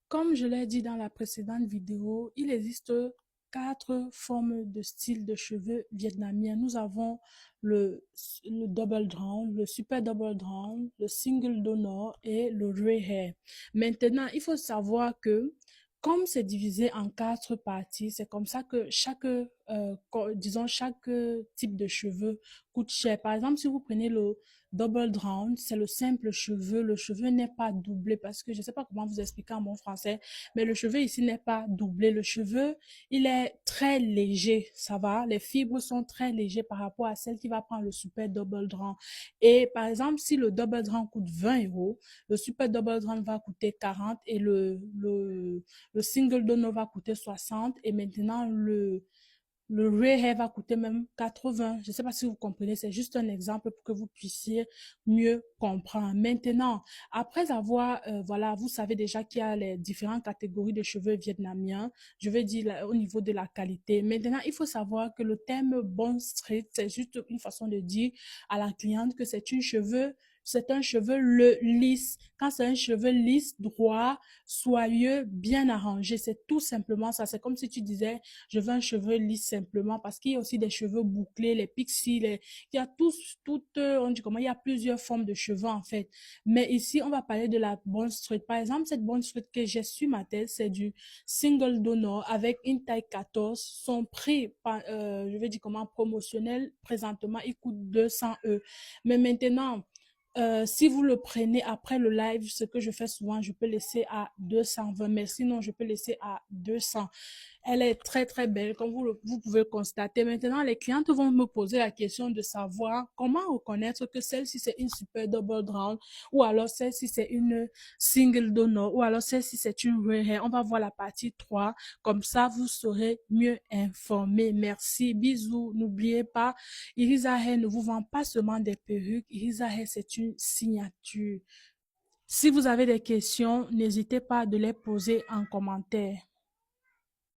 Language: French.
Comme je l'ai dit dans la précédente vidéo, il existe quatre formes de style de cheveux vietnamiens. Nous avons le double drawn, le super double drawn, le single donor et le ray hair. Maintenant, il faut savoir que comme c'est divisé en quatre parties, c'est comme ça que disons, chaque type de cheveux coûte cher. Par exemple, si vous prenez le double drawn, c'est le simple cheveu. Le cheveu n'est pas doublé parce que je ne sais pas comment vous expliquer en bon français, mais le cheveu ici n'est pas doublé. Le cheveu, il est très léger, ça va. Les fibres sont très légères par rapport à celle qui va prendre le super double drawn. Et par exemple, si le double drawn coûte 20 euros, le super double drawn va coûter 40 et le single donor va coûter 60 et maintenant le Ray Hair va coûter même 80. Je ne sais pas si vous comprenez, c'est juste un exemple pour que vous puissiez mieux comprendre. Maintenant, après avoir, voilà, vous savez déjà qu'il y a les différentes catégories de cheveux vietnamiens. Je veux dire au niveau de la qualité. Maintenant, il faut savoir que le terme Bond Street, c'est juste une façon de dire à la cliente que c'est un cheveu lisse. Quand c'est un cheveu lisse, droit, soyeux, bien arrangé, c'est tout simplement ça. C'est comme si tu disais, je veux un cheveu lisse simplement parce qu'il y a aussi des cheveux bouclés, les pixies, il y a on dit comment, il y a plusieurs formes de cheveux en fait. Mais ici, on va parler de la Bond Street. Par exemple, cette Bond Street que j'ai sur ma tête, c'est du single donor avec une taille 14. Son prix, je vais dire comment, promotionnel, présentement, il coûte 200 euros. Mais maintenant, si vous le prenez après le live, ce que je fais souvent, je peux laisser à 220, mais sinon, je peux laisser à 200. Elle est très, très belle, comme vous pouvez le constater. Maintenant, les clientes vont me poser la question de savoir comment reconnaître que celle-ci, c'est une super double drawn, ou alors celle-ci, c'est une single donor, ou alors celle-ci, c'est une ray hair. On va voir la partie 3. Comme ça, vous serez mieux informés. Merci, bisous. N'oubliez pas, Irisa Hair ne vous vend pas seulement des perruques. Irisa Hair, c'est une signature. Si vous avez des questions, n'hésitez pas de les poser en commentaire.